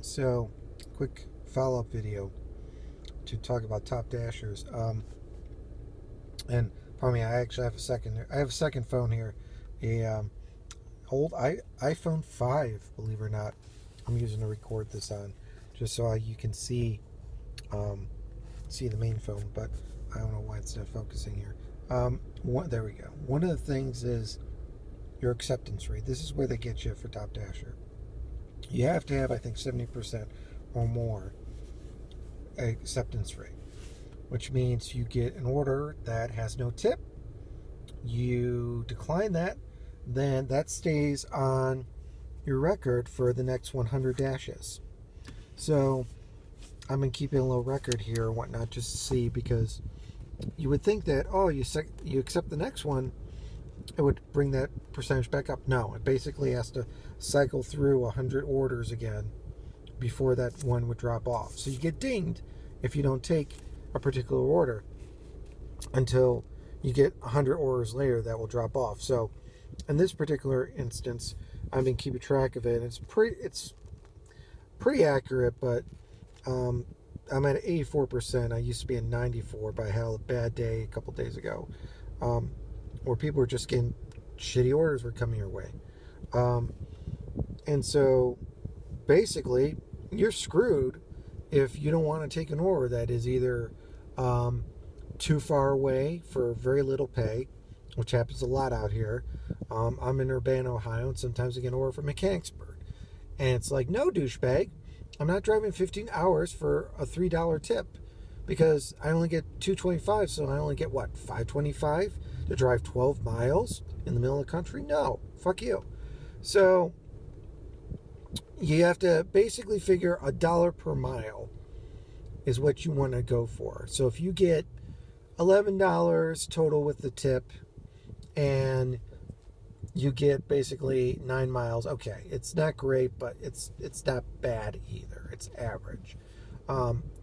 So, quick follow-up video to talk about top dashers. And pardon me, I actually have a second. I have a second phone here, a old iPhone 5. Believe it or not, I'm using to record this on, just so you can see the main phone. But I don't know why it's not focusing here. There we go. One of the things is your acceptance rate. This is where they get you for top dasher. You have to have, I think, 70% or more acceptance rate, which means you get an order that has no tip. You decline that, then that stays on your record for the next 100 dashes. So I'm going to keep a little record here and whatnot just to see, because you would think that, you accept the next one, it would bring that percentage back up. No, it basically has to cycle through 100 orders again before that one would drop off. So you get dinged if you don't take a particular order until you get 100 orders later that will drop off. So in this particular instance, I've been keeping track of it. It's pretty accurate, but I'm at 84%. I used to be at 94%, but I had a bad day a couple days ago. Where people were just getting shitty orders were coming your way. And so basically you're screwed if you don't want to take an order that is either too far away for very little pay, which happens a lot out here. I'm in Urbana, Ohio, and sometimes I get an order from Mechanicsburg. And it's like, no, douchebag, I'm not driving 15 hours for a $3 tip, because I only get $2.25, so I only get what, $5.25 to drive 12 miles in the middle of the country? No, fuck you. So you have to basically figure $1 per mile is what you want to go for. So if you get $11 total with the tip and you get basically 9 miles, okay, it's not great, but it's not bad either. It's average.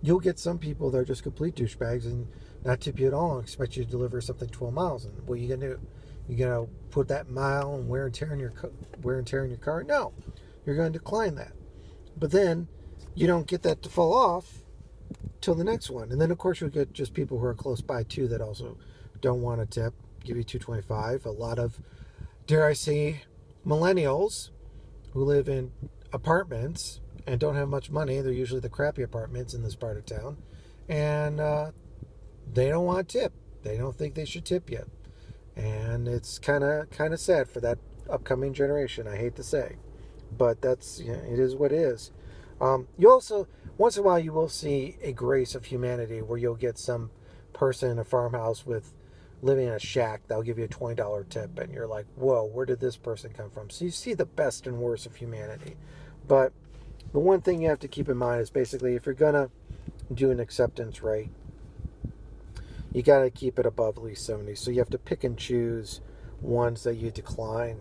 You'll get some people that are just complete douchebags and not tip you at all and expect you to deliver something 12 miles. And what are you going to do? You're going to put that mile and wear and tear in your car? No, you're going to decline that. But then you don't get that to fall off till the next one. And then, of course, you'll get just people who are close by, too, that also don't want to tip, give you $2.25. A lot of, dare I say, millennials who live in apartments and don't have much money. They're usually the crappy apartments in this part of town. And they don't want to tip. They don't think they should tip yet. And it's kind of sad for that upcoming generation, I hate to say. But that's, it is what it is. You also, once in a while, you will see a grace of humanity where you'll get some person in a farmhouse living in a shack that'll give you a $20 tip. And you're like, whoa, where did this person come from? So you see the best and worst of humanity. But the one thing you have to keep in mind is basically, if you're going to do an acceptance rate, you got to keep it above at least 70. So you have to pick and choose ones that you decline.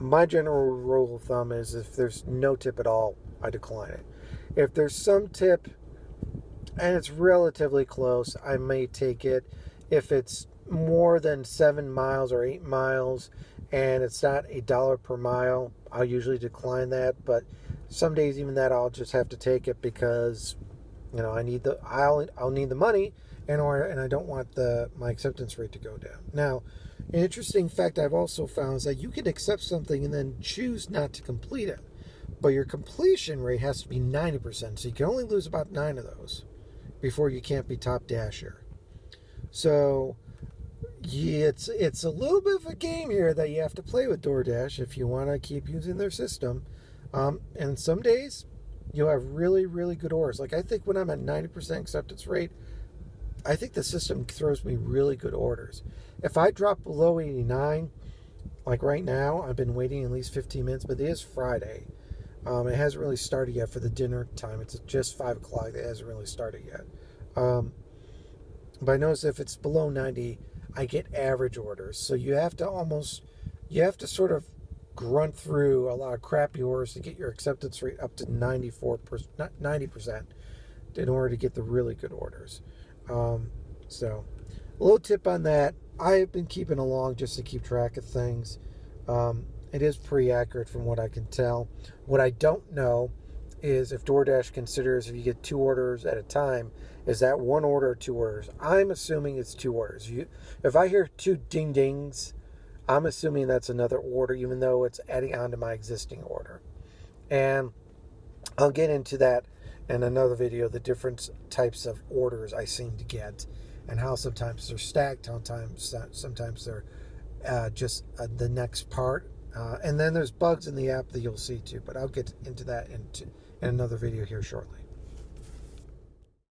My general rule of thumb is if there's no tip at all, I decline it. If there's some tip and it's relatively close, I may take it. If it's more than 7 miles or 8 miles and it's not $1 per mile, I'll usually decline that. But some days even that I'll just have to take it, because I'll need the money and I don't want my acceptance rate to go down. Now, an interesting fact I've also found is that you can accept something and then choose not to complete it, but your completion rate has to be 90%. So you can only lose about 9 of those before you can't be top dasher. So it's a little bit of a game here that you have to play with DoorDash if you want to keep using their system. And some days you'll have really, really good orders. Like, I think when I'm at 90% acceptance rate, I think the system throws me really good orders. If I drop below 89, like right now, I've been waiting at least 15 minutes, but it is Friday. It hasn't really started yet for the dinner time. It's just 5 o'clock. It hasn't really started yet. But I notice if it's below 90, I get average orders. So you have to sort of grunt through a lot of crappy orders to get your acceptance rate up to 90% in order to get the really good orders. So a little tip on that. I've been keeping along just to keep track of things. It is pretty accurate from what I can tell. What I don't know is if DoorDash considers if you get 2 orders at a time, is that 1 order or 2 orders? I'm assuming it's 2 orders. If I hear 2 ding dings, I'm assuming that's another order, even though it's adding on to my existing order. And I'll get into that in another video, the different types of orders I seem to get and how sometimes they're stacked, sometimes they're just the next part. And then there's bugs in the app that you'll see too, but I'll get into that in another video here shortly.